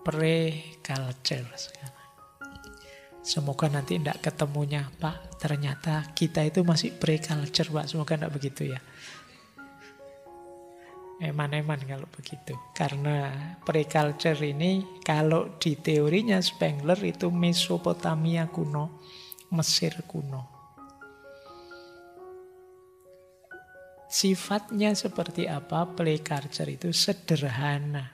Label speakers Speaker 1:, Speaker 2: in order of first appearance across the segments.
Speaker 1: Pre-culture sekarang. Semoga nanti tidak ketemunya, Pak, ternyata kita itu masih pre-culture, Pak. Semoga tidak begitu ya. Eman-eman kalau begitu. Karena pre-culture ini, kalau di teorinya Spengler itu Mesopotamia kuno, Mesir kuno. Sifatnya seperti apa? Pre-culture itu sederhana.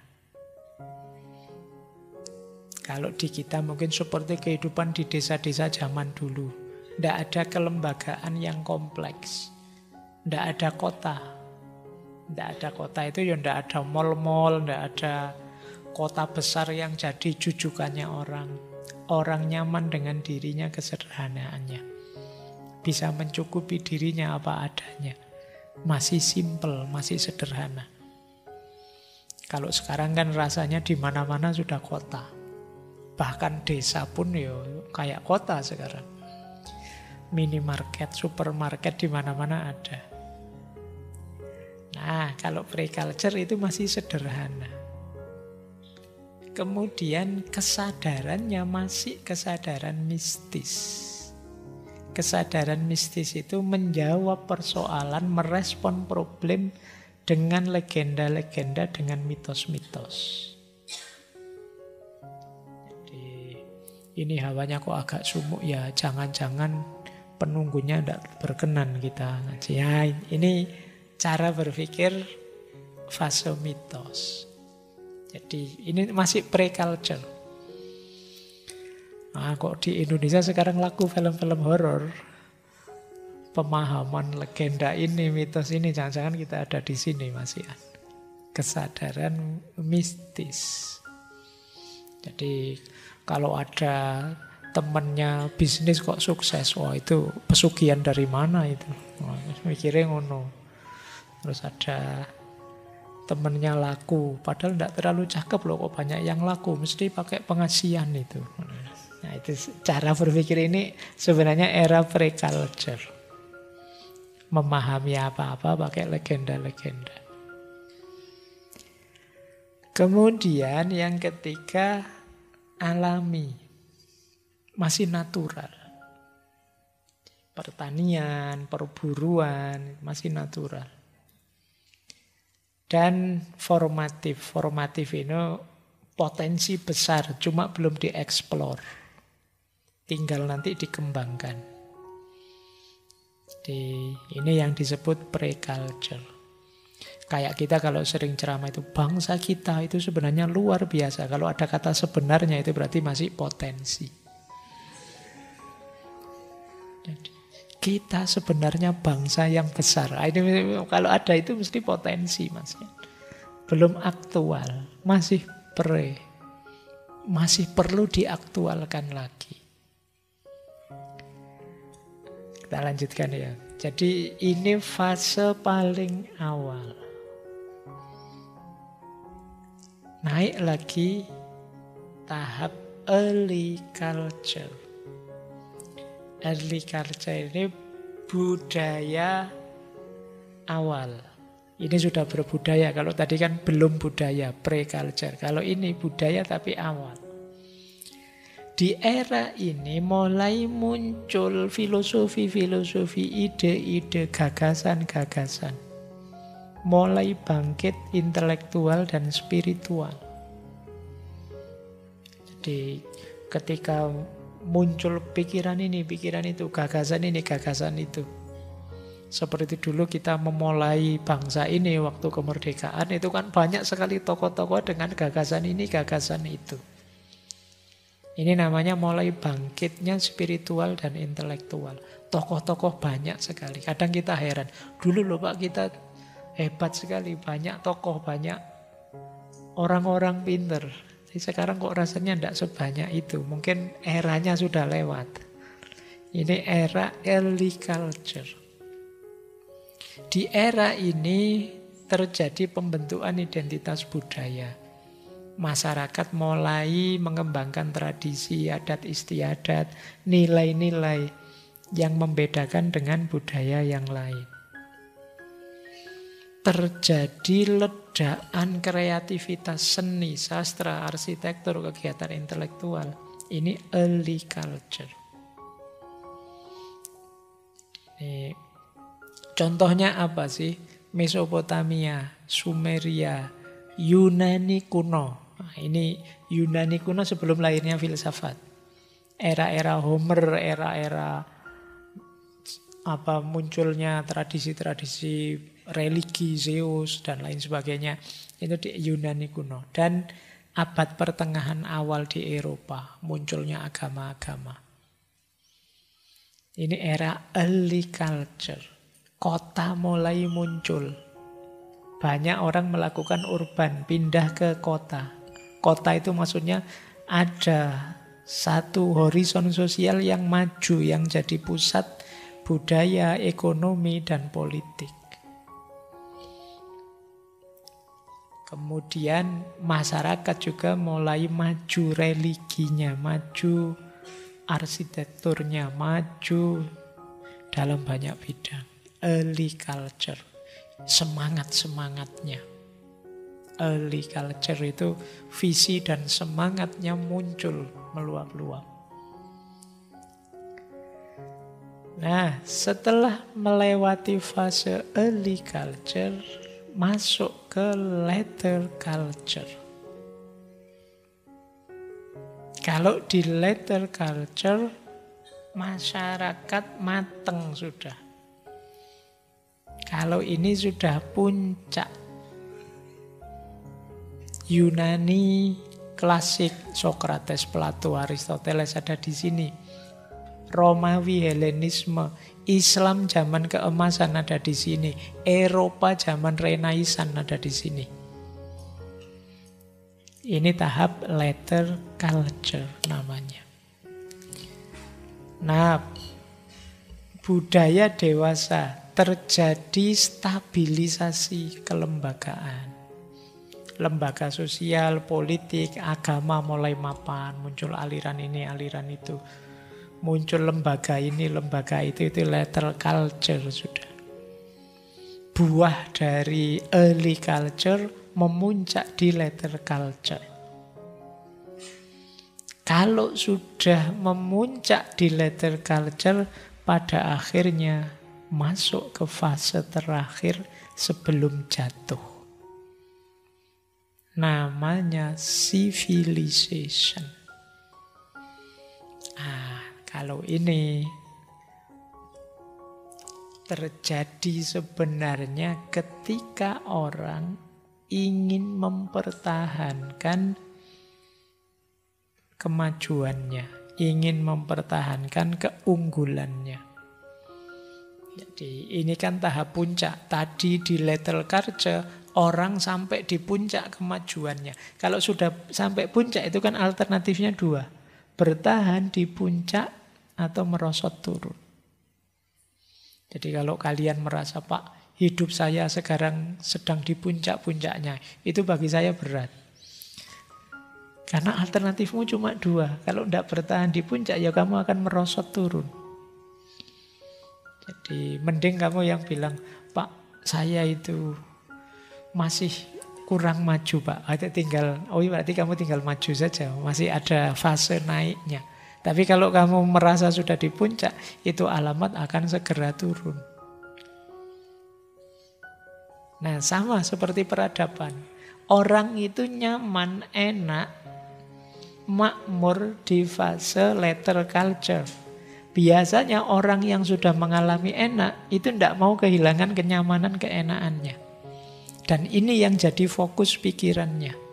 Speaker 1: Kalau di kita mungkin seperti kehidupan di desa-desa zaman dulu. Tidak ada kelembagaan yang kompleks. Tidak ada kota. Tidak ada kota itu ya tidak ada mall-mall, tidak ada kota besar yang jadi jujukannya orang. Orang nyaman dengan dirinya, kesederhanaannya. Bisa mencukupi dirinya apa adanya. Masih simple, masih sederhana. Kalau sekarang kan rasanya di mana-mana sudah kota. Bahkan desa pun ya kayak kota sekarang. Minimarket, supermarket di mana-mana ada. Nah, kalau pre-culture itu masih sederhana. Kemudian kesadarannya masih kesadaran mistis. Kesadaran mistis itu menjawab persoalan, merespon problem dengan legenda-legenda, dengan mitos-mitos. Ini hawanya kok agak sumuk ya, jangan-jangan penunggunya tidak berkenan kita ngaji. Ya, ini cara berpikir fase mitos. Jadi ini masih pre-culture. Nah, kok di Indonesia sekarang laku film-film horor, pemahaman legenda ini, mitos ini, jangan-jangan kita ada di sini masih ada. Kesadaran mistis. Jadi kalau ada temennya bisnis kok sukses, wah itu pesugihan dari mana itu? Wah, mikirnya ngono. Terus ada temennya laku, padahal tidak terlalu cakep loh, kok banyak yang laku, mesti pakai pengasihan itu. Nah itu cara berpikir ini sebenarnya era pre-culture. Memahami apa-apa pakai legenda-legenda. Kemudian yang ketiga, alami, masih natural. Pertanian, perburuan, masih natural. Dan formatif. Formatif ini potensi besar, cuma belum dieksplor. Tinggal nanti dikembangkan. Jadi ini yang disebut pre-culture. Kayak kita kalau sering ceramah itu, bangsa kita itu sebenarnya luar biasa. Kalau ada kata sebenarnya itu berarti masih potensi. Jadi, kita sebenarnya bangsa yang besar. Ini, kalau ada itu mesti potensi, Mas. Belum aktual, masih masih perlu diaktualkan lagi. Kita lanjutkan ya. Jadi ini fase paling awal. Naik lagi tahap early culture. Early culture ini budaya awal. Ini sudah berbudaya. Kalau tadi kan belum budaya, pre-culture. Kalau ini budaya tapi awal. Di era ini mulai muncul filosofi-filosofi, ide-ide, gagasan-gagasan. Mulai bangkit intelektual dan spiritual. Jadi ketika muncul pikiran ini, pikiran itu, gagasan ini, gagasan itu. Seperti dulu kita memulai bangsa ini waktu kemerdekaan, itu kan banyak sekali tokoh-tokoh dengan gagasan ini, gagasan itu. Ini namanya mulai bangkitnya spiritual dan intelektual. Tokoh-tokoh banyak sekali. Kadang kita heran, dulu loh Pak kita hebat sekali, banyak tokoh, banyak orang-orang pinter. Jadi sekarang kok rasanya tidak sebanyak itu. Mungkin eranya sudah lewat. Ini era early culture. Di era ini terjadi pembentukan identitas budaya. Masyarakat mulai mengembangkan tradisi, adat istiadat, nilai-nilai yang membedakan dengan budaya yang lain. terjadi ledakan kreativitas seni, sastra, arsitektur, kegiatan intelektual. Ini early culture. Ini contohnya apa sih? Mesopotamia, Sumeria, Yunani kuno. Nah, ini Yunani kuno sebelum lahirnya filsafat. Era-era Homer, era-era munculnya tradisi-tradisi religi, Zeus dan lain sebagainya. Itu di Yunani kuno. Dan abad pertengahan awal di Eropa munculnya agama-agama. Ini era early culture. Kota mulai muncul. Banyak orang melakukan urban, pindah ke kota. Kota itu maksudnya ada satu horizon sosial yang maju, yang jadi pusat budaya, ekonomi, dan politik. Kemudian masyarakat juga mulai maju religinya, maju arsitekturnya, maju dalam banyak bidang. Early culture, semangat-semangatnya. Early culture itu visi dan semangatnya muncul, meluap-luap. Nah, setelah melewati fase early culture, masuk ke later culture. Kalau di later culture, masyarakat mateng sudah. Kalau ini sudah puncak. Yunani klasik, Sokrates, Plato, Aristoteles ada di sini. Romawi, Helenisme, Islam zaman keemasan ada di sini. Eropa zaman Renaissance ada di sini. Ini tahap later culture namanya. Nah, budaya dewasa, terjadi stabilisasi kelembagaan. Lembaga sosial, politik, agama mulai mapan, muncul aliran ini, aliran itu. Muncul lembaga ini, lembaga itu later culture sudah. Buah dari early culture memuncak di later culture. Kalau sudah memuncak di later culture, pada akhirnya masuk ke fase terakhir sebelum jatuh. Namanya civilization. Kalau ini terjadi sebenarnya ketika orang ingin mempertahankan kemajuannya, ingin mempertahankan keunggulannya. Jadi ini kan tahap puncak. Tadi di later culture orang sampai di puncak kemajuannya. Kalau sudah sampai puncak itu kan alternatifnya dua. Bertahan di puncak atau merosot turun. Jadi kalau kalian merasa, Pak, hidup saya sekarang sedang di puncak-puncaknya, itu bagi saya berat. Karena alternatifmu cuma dua. Kalau tidak bertahan di puncak, ya kamu akan merosot turun. Jadi mending kamu yang bilang, Pak, saya itu masih kurang maju, Pak. Berarti kamu tinggal maju saja. Masih ada fase naiknya. Tapi kalau kamu merasa sudah di puncak, itu alamat akan segera turun. Nah, sama seperti peradaban. Orang itu nyaman, enak, makmur di fase later culture. Biasanya orang yang sudah mengalami enak itu tidak mau kehilangan kenyamanan, keenakannya. Dan ini yang jadi fokus pikirannya.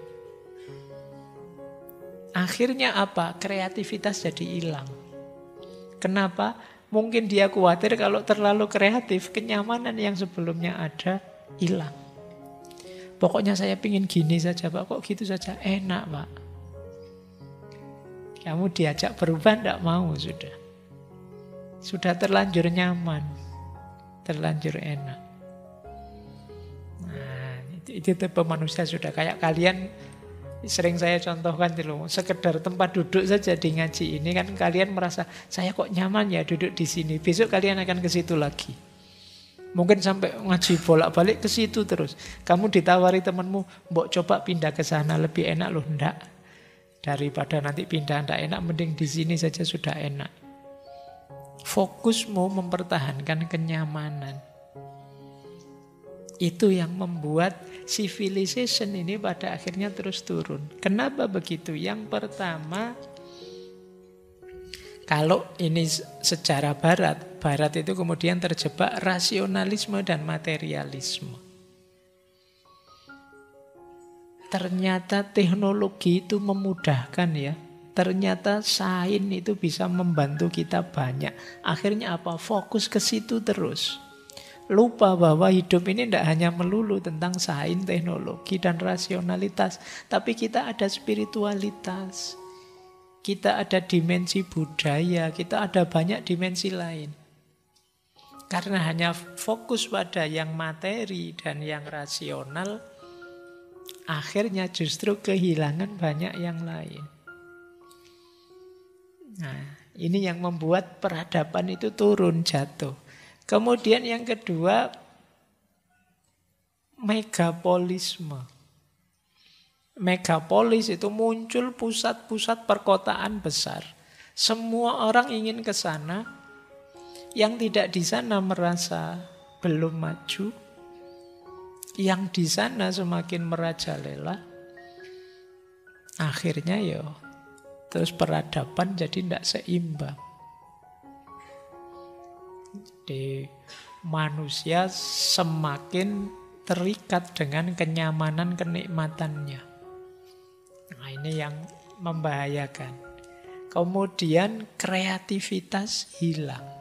Speaker 1: Akhirnya apa? Kreativitas jadi hilang. Kenapa? Mungkin dia khawatir kalau terlalu kreatif, kenyamanan yang sebelumnya ada hilang. Pokoknya saya pingin gini saja, Pak. Kok gitu saja? Enak, Pak. Kamu diajak berubah, tidak mau sudah. Sudah terlanjur nyaman, terlanjur enak. Nah, itu tipe manusia sudah kayak kalian. Sering saya contohkan loh, sekedar tempat duduk saja di ngaji ini kan kalian merasa saya kok nyaman ya duduk di sini. Besok kalian akan ke situ lagi. Mungkin sampai ngaji bolak-balik ke situ terus. Kamu ditawari temanmu, mbok coba pindah ke sana lebih enak loh, ndak. Daripada nanti pindah ndak enak, mending di sini saja sudah enak. Fokusmu mempertahankan kenyamanan. Itu yang membuat civilization ini pada akhirnya terus turun. Kenapa begitu? Yang pertama, kalau ini sejarah Barat itu kemudian terjebak rasionalisme dan materialisme. Ternyata teknologi itu memudahkan ya. Ternyata sains itu bisa membantu kita banyak. Akhirnya apa? Fokus ke situ terus. Lupa bahwa hidup ini tidak hanya melulu tentang sains, teknologi, dan rasionalitas. Tapi kita ada spiritualitas. Kita ada dimensi budaya, kita ada banyak dimensi lain. Karena hanya fokus pada yang materi dan yang rasional, akhirnya justru kehilangan banyak yang lain. Nah, ini yang membuat peradaban itu turun, jatuh. Kemudian yang kedua, megapolisme. Megapolis itu muncul pusat-pusat perkotaan besar. Semua orang ingin ke sana. Yang tidak di sana merasa belum maju. Yang di sana semakin merajalela. Akhirnya terus peradaban jadi tidak seimbang. Di manusia semakin terikat dengan kenyamanan kenikmatannya. Nah, ini yang membahayakan. Kemudian kreativitas hilang.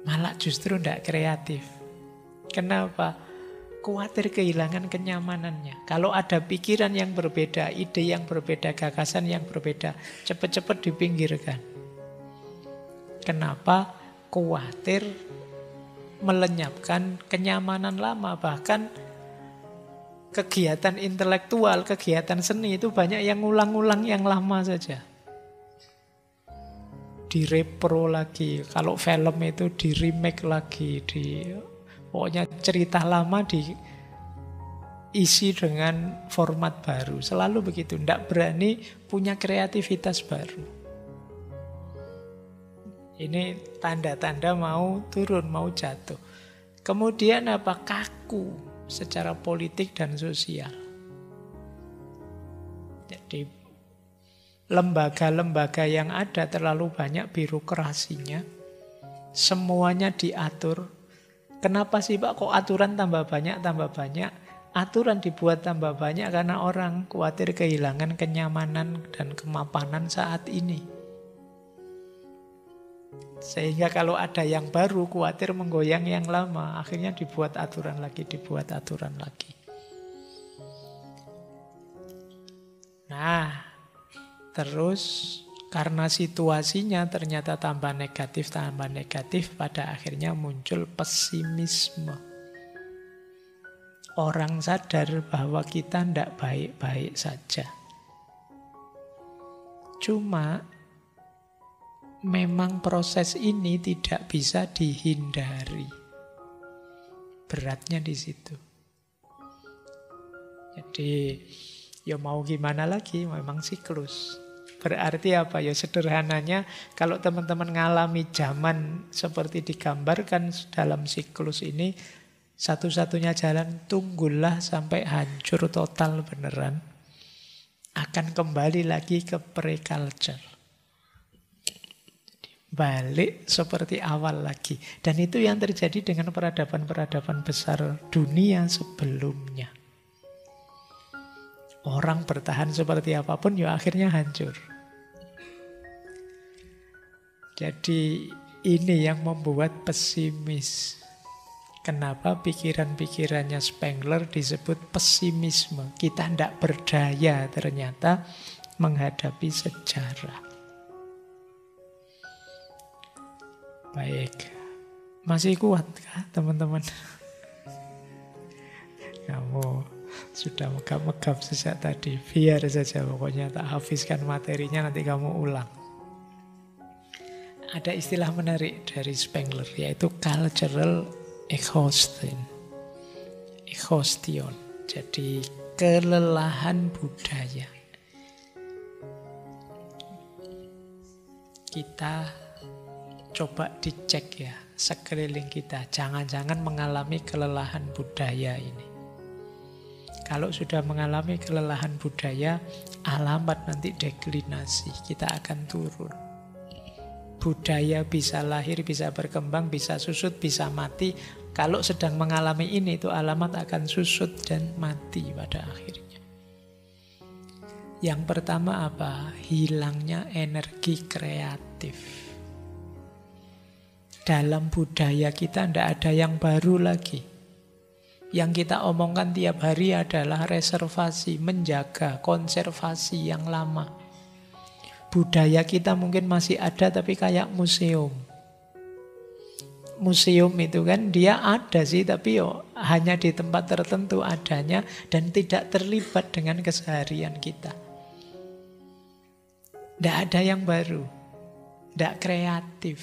Speaker 1: Malah justru tidak kreatif. Kenapa? Khawatir kehilangan kenyamanannya. Kalau ada pikiran yang berbeda, ide yang berbeda, gagasan yang berbeda, cepat-cepat dipinggirkan. Kenapa? Khawatir melenyapkan kenyamanan lama. Bahkan kegiatan intelektual, kegiatan seni itu banyak yang ulang-ulang yang lama saja. Direpro lagi. Kalau film itu di remake lagi. Pokoknya cerita lama diisi dengan format baru. Selalu begitu. Tidak berani punya kreativitas baru. Ini tanda-tanda mau turun, mau jatuh. Kemudian apa? Kaku secara politik dan sosial. Jadi lembaga-lembaga yang ada terlalu banyak birokrasinya. Semuanya diatur. Kenapa sih Pak kok aturan tambah banyak, tambah banyak? Aturan dibuat tambah banyak karena orang khawatir kehilangan kenyamanan dan kemapanan saat ini. Sehingga kalau ada yang baru khawatir menggoyang yang lama. Akhirnya dibuat aturan lagi, dibuat aturan lagi. Nah, terus karena situasinya ternyata tambah negatif, pada akhirnya muncul pesimisme. Orang sadar bahwa kita tidak baik-baik saja. Cuma memang proses ini tidak bisa dihindari. Beratnya di situ. Jadi, mau gimana lagi? Memang siklus. Berarti apa? Sederhananya, kalau teman-teman ngalami zaman seperti digambarkan dalam siklus ini, satu-satunya jalan tunggulah sampai hancur total beneran. Akan kembali lagi ke pre-culture. Balik seperti awal lagi. Dan itu yang terjadi dengan peradaban-peradaban besar dunia sebelumnya. Orang bertahan seperti apapun akhirnya hancur. Jadi ini yang membuat pesimis. Kenapa pikiran-pikirannya Spengler disebut pesimisme? Kita tidak berdaya ternyata menghadapi sejarah. Baik, masih kuatkah teman-teman? Kamu sudah megap-megap sejak tadi. Biar saja pokoknya tak habiskan materinya, nanti kamu ulang. Ada istilah menarik dari Spengler, yaitu cultural exhaustion. Exhaustion. Jadi kelelahan budaya. Kita coba dicek ya sekeliling kita. Jangan-jangan mengalami kelelahan budaya ini. Kalau sudah mengalami kelelahan budaya, alamat nanti deklinasi. Kita akan turun. Budaya bisa lahir, bisa berkembang, bisa susut, bisa mati. Kalau sedang mengalami ini, itu alamat akan susut dan mati pada akhirnya. Yang pertama apa? Hilangnya energi kreatif. Dalam budaya kita tidak ada yang baru lagi. Yang kita omongkan tiap hari adalah reservasi, menjaga, konservasi yang lama. Budaya kita mungkin masih ada tapi kayak museum. Museum itu kan dia ada sih tapi hanya di tempat tertentu adanya dan tidak terlibat dengan keseharian kita. Tidak ada yang baru, tidak kreatif.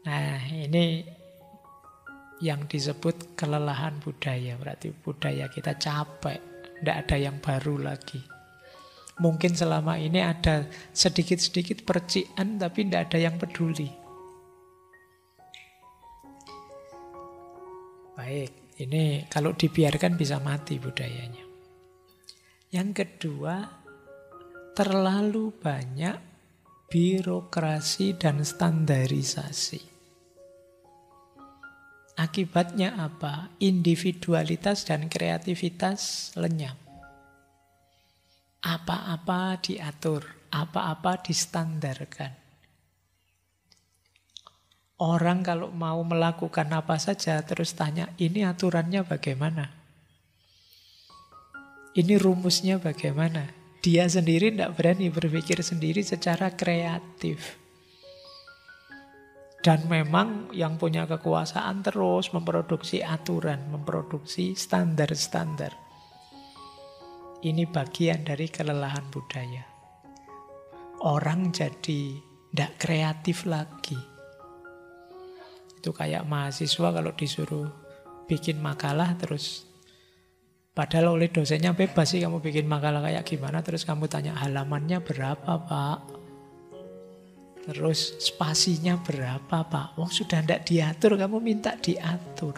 Speaker 1: Nah ini yang disebut kelelahan budaya. Berarti budaya kita capek, tidak ada yang baru lagi. Mungkin selama ini ada sedikit-sedikit percikan tapi tidak ada yang peduli. Baik, ini kalau dibiarkan bisa mati budayanya. Yang kedua, terlalu banyak birokrasi dan standarisasi. Akibatnya apa? Individualitas dan kreativitas lenyap. Apa-apa diatur, apa-apa distandarkan. Orang kalau mau melakukan apa saja terus tanya, ini aturannya bagaimana? Ini rumusnya bagaimana? Dia sendiri tidak berani berpikir sendiri secara kreatif. Dan memang yang punya kekuasaan terus memproduksi aturan, memproduksi standar-standar. Ini bagian dari kelelahan budaya. Orang jadi tidak kreatif lagi. Itu kayak mahasiswa kalau disuruh bikin makalah terus, padahal oleh dosennya bebas sih kamu bikin makalah kayak gimana, terus kamu tanya halamannya berapa Pak? Terus spasinya berapa Pak? Wong sudah tidak diatur, kamu minta diatur.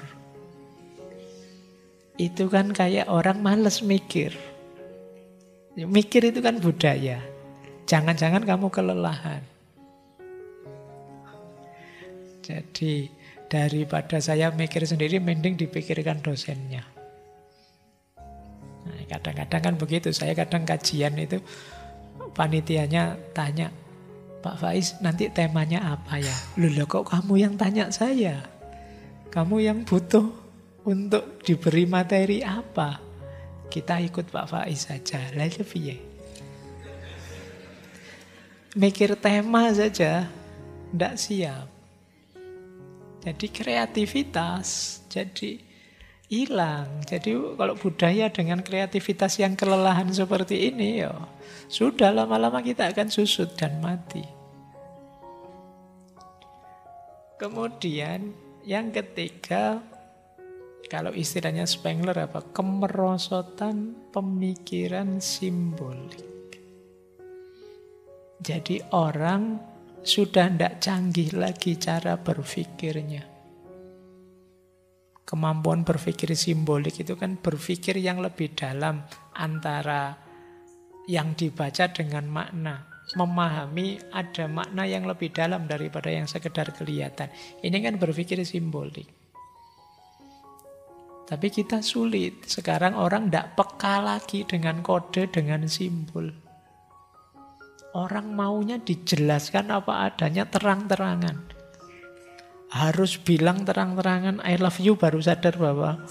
Speaker 1: Itu kan kayak orang malas mikir. Mikir itu kan budaya. Jangan-jangan kamu kelelahan. Jadi daripada saya mikir sendiri, mending dipikirkan dosennya. Nah, kadang-kadang kan begitu. Saya kadang kajian itu panitianya tanya, Pak Faiz, nanti temanya apa ya? Loh, kok kamu yang tanya saya? Kamu yang butuh untuk diberi materi apa? Kita ikut Pak Faiz saja. Lah piye? Mikir tema saja tidak siap. Jadi kreativitas jadi hilang. Jadi kalau budaya dengan kreativitas yang kelelahan seperti ini, sudah lama-lama kita akan susut dan mati. Kemudian yang ketiga, kalau istilahnya Spengler apa? Kemerosotan pemikiran simbolik. Jadi orang sudah tidak canggih lagi cara berpikirnya. Kemampuan berpikir simbolik itu kan berpikir yang lebih dalam antara yang dibaca dengan makna. Memahami ada makna yang lebih dalam daripada yang sekedar kelihatan. Ini kan berpikir simbolik. Tapi kita sulit. Sekarang orang tidak peka lagi dengan kode, dengan simbol. Orang maunya dijelaskan apa adanya terang-terangan. Harus bilang terang-terangan I love you baru sadar bahwa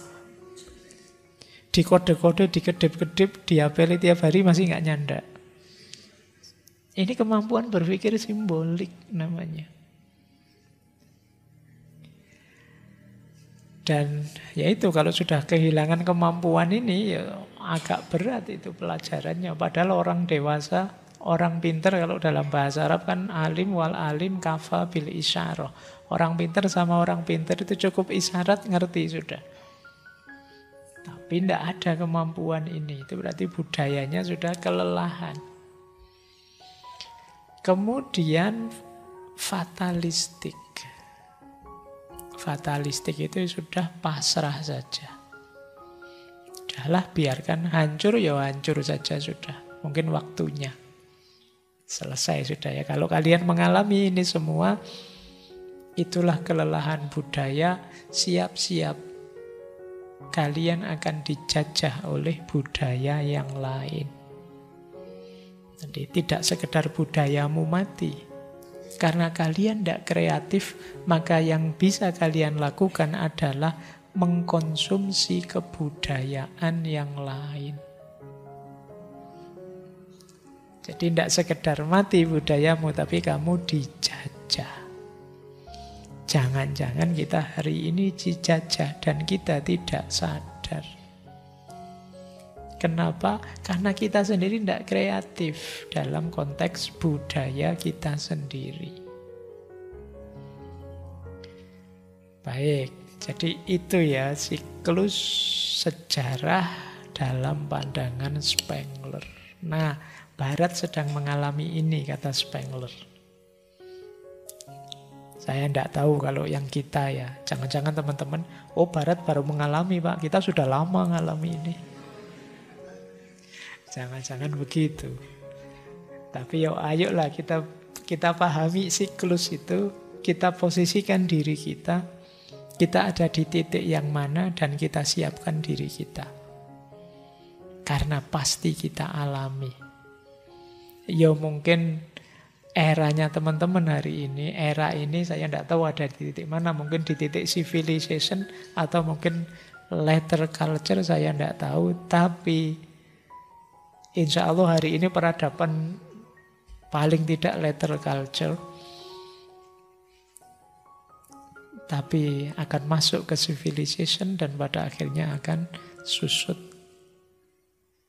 Speaker 1: di kode-kode, di kedip-kedip, diapeli tiap hari masih nggak nyanda. Ini kemampuan berpikir simbolik namanya. Dan ya itu kalau sudah kehilangan kemampuan ini ya agak berat itu pelajarannya. Padahal orang dewasa, Orang pinter kalau dalam bahasa Arab kan alim wal alim kafa bil isyarah. Orang pinter sama orang pinter itu cukup isyarat ngerti sudah. Tapi tidak ada kemampuan ini. Itu berarti budayanya sudah kelelahan. Kemudian fatalistik. Fatalistik itu sudah pasrah saja. Udahlah biarkan hancur ya hancur saja sudah. Mungkin waktunya. Selesai sudah ya. Kalau kalian mengalami ini semua, itulah kelelahan budaya, siap-siap. Kalian akan dijajah oleh budaya yang lain. Jadi tidak sekedar budayamu mati. Karena kalian tidak kreatif, maka yang bisa kalian lakukan adalah mengkonsumsi kebudayaan yang lain. Jadi tidak sekedar mati budayamu, tapi kamu dijajah. Jangan-jangan kita hari ini dijajah dan kita tidak sadar. Kenapa? Karena kita sendiri tidak kreatif dalam konteks budaya kita sendiri. Baik, jadi itu ya siklus sejarah dalam pandangan Spengler. Nah, Barat sedang mengalami ini, kata Spengler. Saya tidak tahu kalau yang kita ya. Jangan-jangan teman-teman, oh Barat baru mengalami Pak, kita sudah lama mengalami ini. Jangan-jangan begitu. Tapi ya ayolah kita pahami siklus itu, kita posisikan diri kita ada di titik yang mana dan kita siapkan diri kita. Karena pasti kita alami. Ya mungkin eranya teman-teman hari ini, era ini saya tidak tahu ada di titik mana, mungkin di titik civilization atau mungkin later culture, saya tidak tahu, tapi insya Allah hari ini peradaban paling tidak later culture, tapi akan masuk ke civilization dan pada akhirnya akan susut,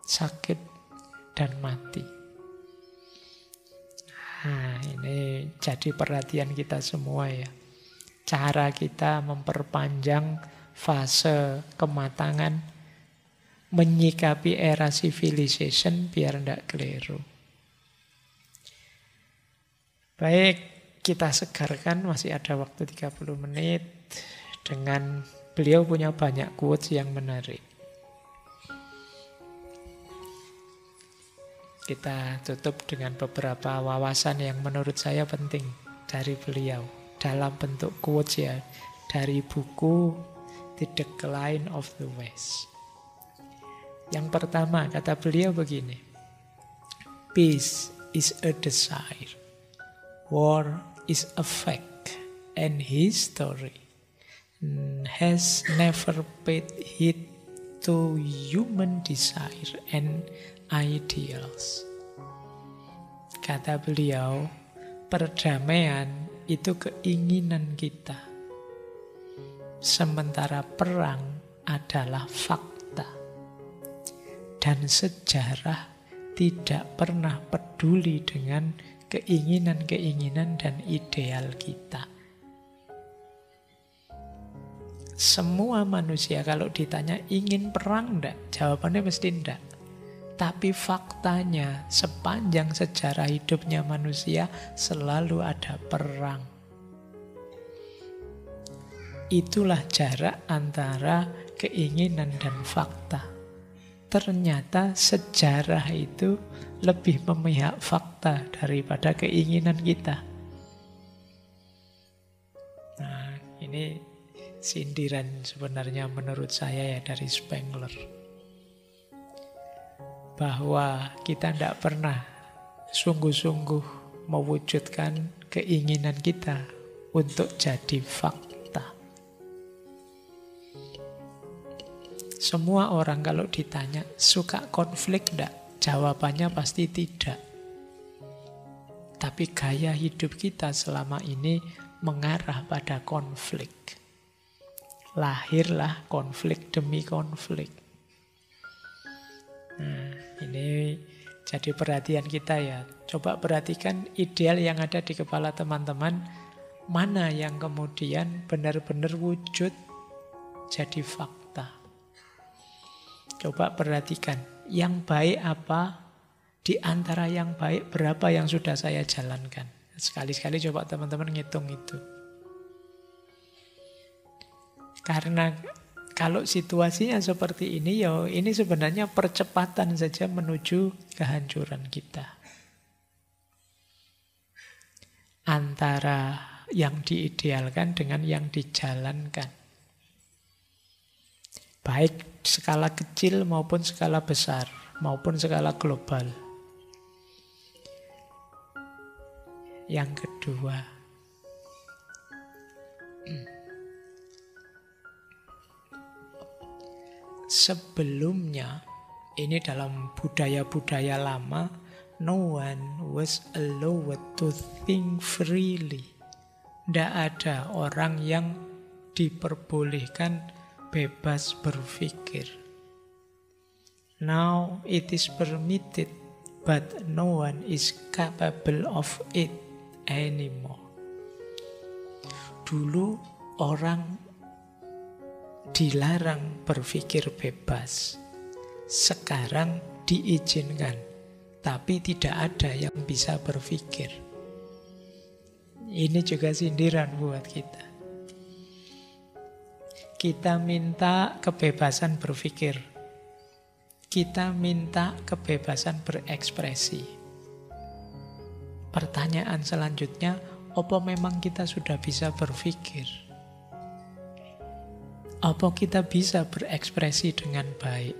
Speaker 1: sakit, dan mati. Nah, ini jadi perhatian kita semua ya. Cara kita memperpanjang fase kematangan, menyikapi era civilization biar tidak keliru. Baik, kita segarkan, masih ada waktu 30 menit dengan beliau punya banyak quotes yang menarik. Kita tutup dengan beberapa wawasan yang menurut saya penting dari beliau dalam bentuk quotes ya, dari buku The Decline of the West. Yang pertama kata beliau begini, peace is a desire, war is a fact, and history has never paid heed to human desire and ideals. Kata beliau, perdamaian itu keinginan kita. Sementara perang adalah fakta. Dan sejarah tidak pernah peduli dengan keinginan-keinginan dan ideal kita. Semua manusia kalau ditanya ingin perang enggak? Jawabannya mesti enggak. Tapi faktanya sepanjang sejarah hidupnya manusia selalu ada perang. Itulah jarak antara keinginan dan fakta. Ternyata sejarah itu lebih memihak fakta daripada keinginan kita. Nah, ini sindiran sebenarnya menurut saya ya dari Spengler. Bahwa kita tidak pernah sungguh-sungguh mewujudkan keinginan kita untuk jadi fakta. Semua orang kalau ditanya suka konflik tidak? Jawabannya pasti tidak. Tapi gaya hidup kita selama ini mengarah pada konflik. Lahirlah konflik demi konflik. Nah, ini Jadi perhatian kita ya, coba perhatikan ideal yang ada di kepala teman-teman, mana yang kemudian benar-benar wujud jadi fakta. Coba perhatikan, yang baik apa, di antara yang baik berapa yang sudah saya jalankan. Sekali-sekali coba teman-teman ngitung itu. Karena kalau situasinya seperti ini, ya ini sebenarnya percepatan saja menuju kehancuran kita. Antara yang diidealkan dengan yang dijalankan. Baik skala kecil maupun skala besar, maupun skala global. Yang kedua, sebelumnya, ini dalam budaya-budaya lama, no one was allowed to think freely. Tidak ada orang yang diperbolehkan bebas berpikir. Now it is permitted, but no one is capable of it anymore. Dulu orang dilarang berpikir bebas. Sekarang diizinkan, tapi tidak ada yang bisa berpikir. Ini juga sindiran buat kita. Kita minta kebebasan berpikir. Kita minta kebebasan berekspresi. Pertanyaan selanjutnya, apa memang kita sudah bisa berpikir? Apa kita bisa berekspresi dengan baik?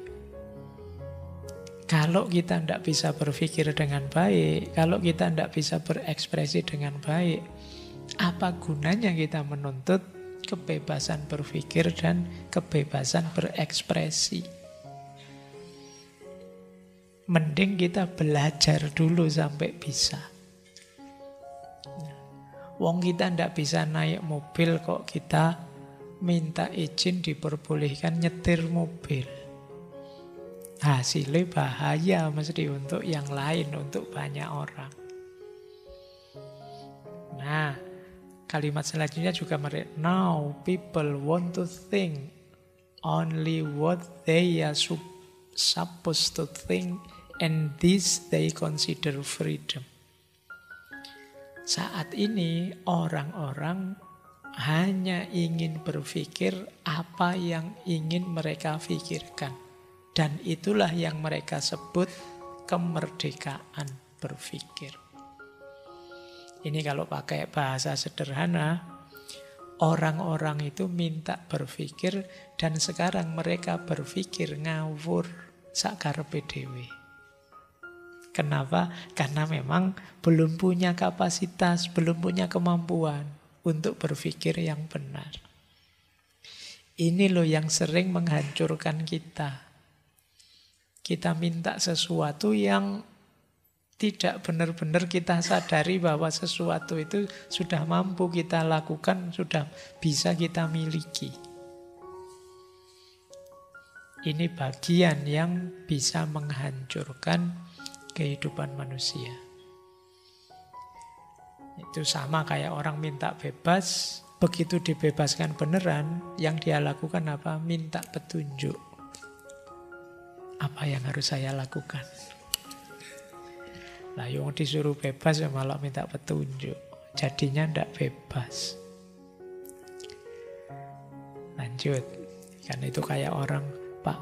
Speaker 1: Kalau kita tidak bisa berpikir dengan baik, kalau kita tidak bisa berekspresi dengan baik, apa gunanya kita menuntut kebebasan berpikir dan kebebasan berekspresi? Mending kita belajar dulu sampai bisa. Wong kita tidak bisa naik mobil kok kita minta izin diperbolehkan nyetir mobil. Hasilnya bahaya mesti untuk yang lain, untuk banyak orang. Nah, kalimat selanjutnya juga now people want to think only what they are supposed to think, and this they consider freedom. Saat ini orang-orang hanya ingin berpikir apa yang ingin mereka pikirkan. Dan itulah yang mereka sebut kemerdekaan berpikir. Ini kalau pakai bahasa sederhana, orang-orang itu minta berpikir dan sekarang mereka berpikir ngawur sakarepe dhewe. Kenapa? Karena memang belum punya kapasitas, belum punya kemampuan untuk berpikir yang benar. Ini loh yang sering menghancurkan kita. Kita minta sesuatu yang tidak benar-benar kita sadari bahwa sesuatu itu sudah mampu kita lakukan, sudah bisa kita miliki. Ini bagian yang bisa menghancurkan kehidupan manusia. Itu sama kayak orang minta bebas, begitu dibebaskan beneran, yang dia lakukan apa? Minta petunjuk. Apa yang harus saya lakukan? Lah yang disuruh bebas ya malah minta petunjuk. Jadinya ndak bebas. Lanjut. Kan itu kayak orang, Pak,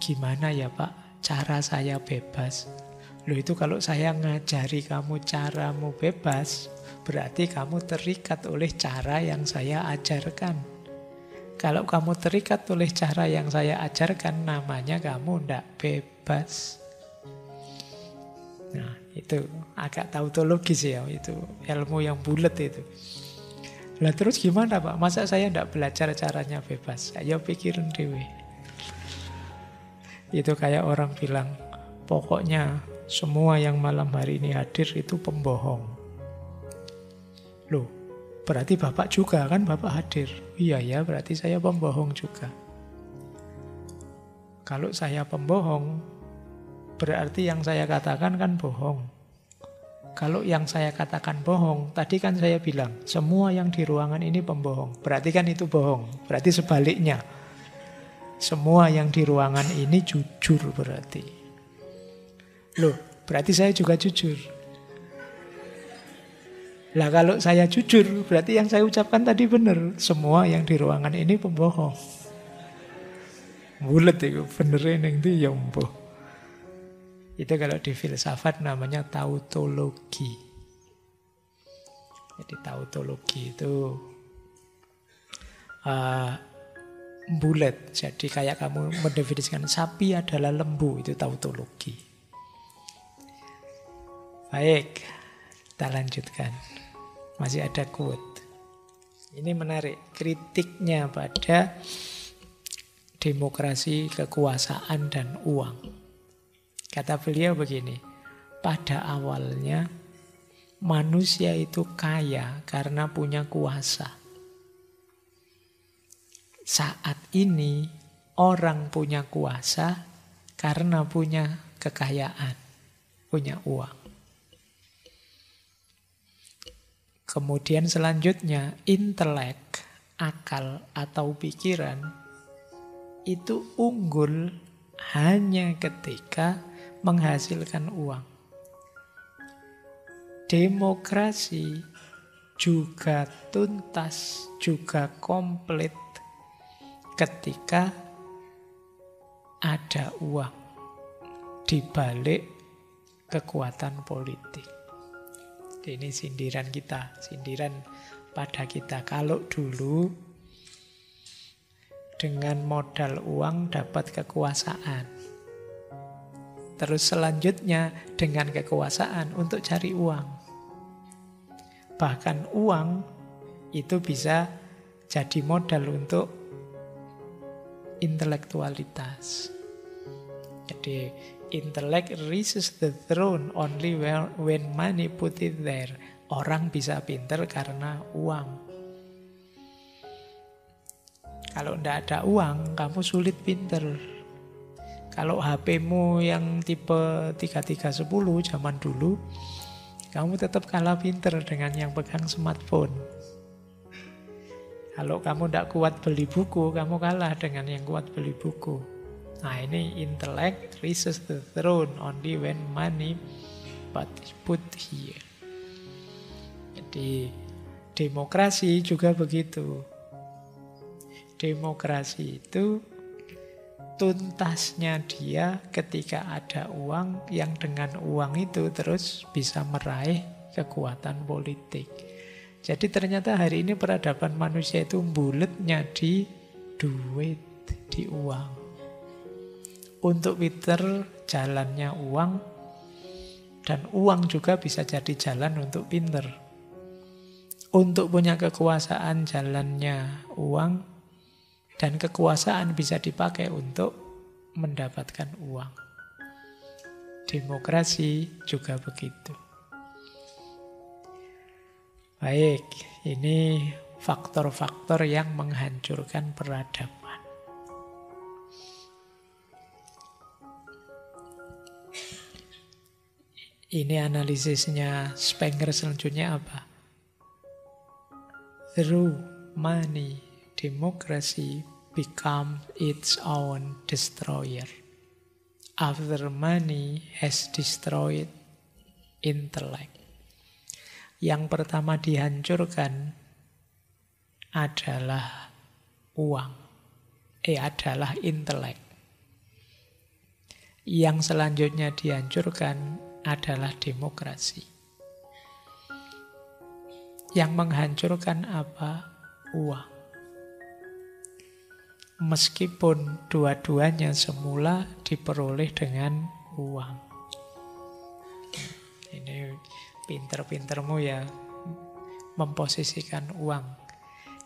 Speaker 1: gimana ya Pak cara saya bebas? Loh itu kalau saya ngajari kamu caramu bebas, berarti kamu terikat oleh cara yang saya ajarkan. Kalau kamu terikat oleh cara yang saya ajarkan, namanya kamu ndak bebas. Nah, itu agak tautologis ya, itu ilmu yang bulat itu. Lah terus gimana Pak? Masa saya ndak belajar caranya bebas? Ayo pikirin dewe. Itu kayak orang bilang, pokoknya semua yang malam hari ini hadir itu pembohong. Loh, berarti Bapak juga kan, Bapak hadir. Iya ya, berarti saya pembohong juga. Kalau saya pembohong, berarti yang saya katakan kan bohong. Kalau yang saya katakan bohong, tadi kan saya bilang, semua yang di ruangan ini pembohong. Berarti kan itu bohong. Berarti sebaliknya. Semua yang di ruangan ini jujur berarti. Loh, berarti saya juga jujur. Lah kalau saya jujur, berarti yang saya ucapkan tadi benar. Semua yang di ruangan ini pembohong. Bulet itu, benerin yang itu ya mboh. Itu kalau di filsafat namanya tautologi. Jadi tautologi itu bulat. Jadi kayak kamu mendefinisikan sapi adalah lembu, itu tautologi. Baik, kita lanjutkan. Masih ada quote. Ini menarik. Kritiknya pada demokrasi, kekuasaan, dan uang. Kata beliau begini, pada awalnya manusia itu kaya karena punya kuasa. Saat ini orang punya kuasa karena punya kekayaan, punya uang. Kemudian selanjutnya intelek, akal atau pikiran itu unggul hanya ketika menghasilkan uang. Demokrasi juga tuntas, juga komplit ketika ada uang di balik kekuatan politik. Ini sindiran kita, sindiran pada kita. Kalau dulu dengan modal uang dapat kekuasaan. Terus selanjutnya dengan kekuasaan untuk cari uang. Bahkan uang itu bisa jadi modal untuk intelektualitas. Jadi intellect reaches the throne only when money put it there. Orang bisa pinter karena uang. Kalau tidak ada uang, kamu sulit pinter. Kalau HP-mu yang tipe 3310 zaman dulu, kamu tetap kalah pinter dengan yang pegang smartphone. Kalau kamu tidak kuat beli buku, kamu kalah dengan yang kuat beli buku. Nah ini intellect reaches the throne only when money put here. Jadi demokrasi juga begitu. Demokrasi itu tuntasnya dia ketika ada uang yang dengan uang itu terus bisa meraih kekuatan politik. Jadi ternyata hari ini peradaban manusia itu buletnya di duit, di uang. Untuk pinter jalannya uang, dan uang juga bisa jadi jalan untuk pinter. Untuk punya kekuasaan jalannya uang, dan kekuasaan bisa dipakai untuk mendapatkan uang. Demokrasi juga begitu. Baik, ini faktor-faktor yang menghancurkan peradaban. Ini analisisnya Spenger selanjutnya apa? Through money, democracy become its own destroyer. After money has destroyed intellect. Yang pertama dihancurkan adalah uang. Adalah intelek. Yang selanjutnya dihancurkan adalah demokrasi. Yang menghancurkan apa? Uang. Meskipun dua-duanya semula diperoleh dengan uang. Ini pinter-pintermu ya memposisikan uang.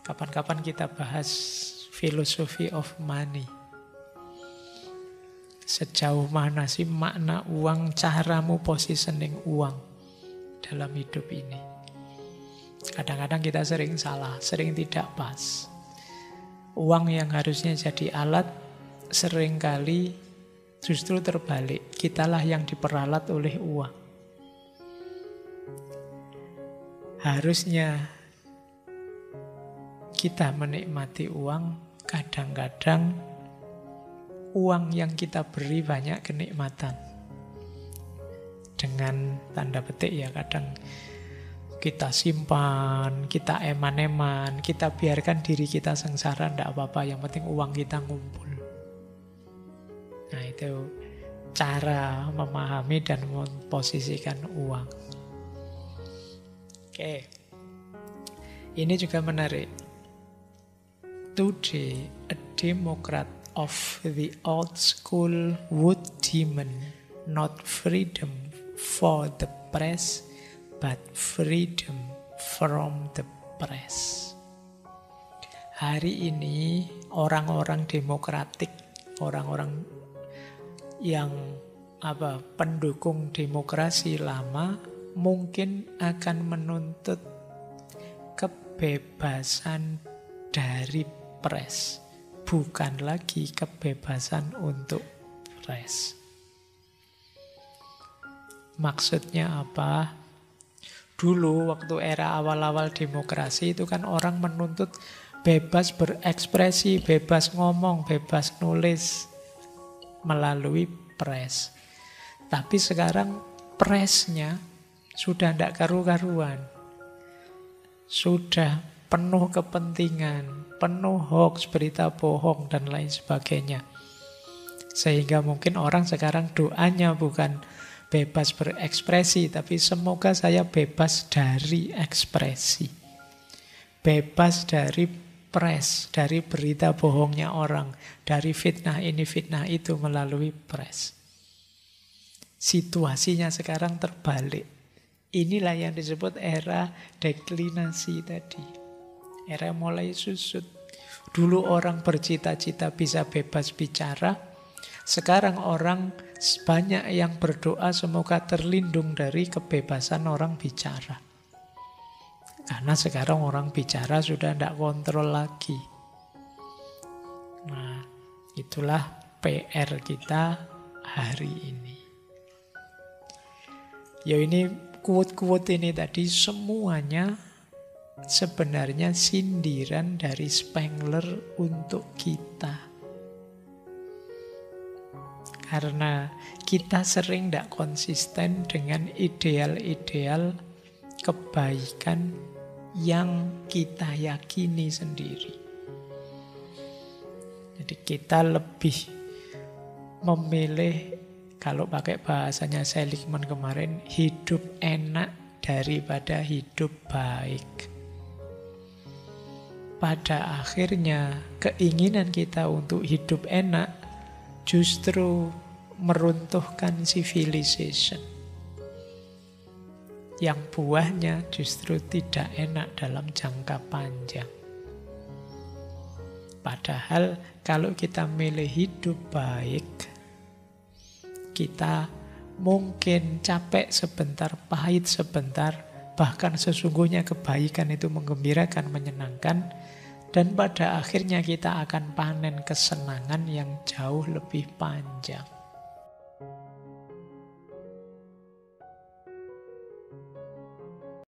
Speaker 1: Kapan-kapan kita bahas philosophy of money. Sejauh mana sih makna uang, caramu positioning uang dalam hidup ini. Kadang-kadang kita sering salah, sering tidak pas. Uang yang harusnya jadi alat seringkali Justru terbalik, kitalah yang diperalat oleh uang. Harusnya kita menikmati uang, kadang-kadang uang yang kita beri banyak kenikmatan. Dengan tanda petik ya, kadang kita simpan, kita eman-eman, kita biarkan diri kita sengsara, tidak apa-apa, yang penting uang kita ngumpul. Nah itu cara memahami dan memposisikan uang. Oke, ini juga menarik. Today, a Democrat of the old school would demand not freedom for the press, but freedom from the press. Hari ini orang-orang demokratik, orang-orang yang pendukung demokrasi lama mungkin akan menuntut kebebasan dari pers, bukan lagi kebebasan untuk pers. Maksudnya apa? Dulu waktu era awal-awal demokrasi itu kan orang menuntut bebas berekspresi, bebas ngomong, bebas nulis melalui pres. Tapi sekarang presnya sudah tidak karu-karuan. Sudah penuh kepentingan, penuh hoax, berita bohong, dan lain sebagainya. Sehingga mungkin orang sekarang doanya bukan bebas berekspresi, tapi semoga saya bebas dari ekspresi. Bebas dari pres, dari berita bohongnya orang, dari fitnah ini, fitnah itu melalui pres. Situasinya sekarang terbalik. Inilah yang disebut era deklinasi tadi. Era mulai susut. Dulu orang bercita-cita bisa bebas bicara. Sekarang orang banyak yang berdoa semoga terlindung dari kebebasan orang bicara. Karena sekarang orang bicara sudah tidak kontrol lagi. Nah, itulah PR kita hari ini. Ya ini quote-quote ini tadi semuanya sebenarnya sindiran dari Spengler untuk kita. Karena kita sering tidak konsisten dengan ideal-ideal kebaikan yang kita yakini sendiri. Jadi kita lebih memilih, kalau pakai bahasanya Seligman kemarin, hidup enak daripada hidup baik. Pada akhirnya keinginan kita untuk hidup enak justru meruntuhkan civilization. Yang buahnya justru tidak enak dalam jangka panjang. Padahal kalau kita milih hidup baik, kita mungkin capek sebentar, pahit sebentar, bahkan sesungguhnya kebaikan itu menggembirakan, menyenangkan, dan pada akhirnya kita akan panen kesenangan yang jauh lebih panjang.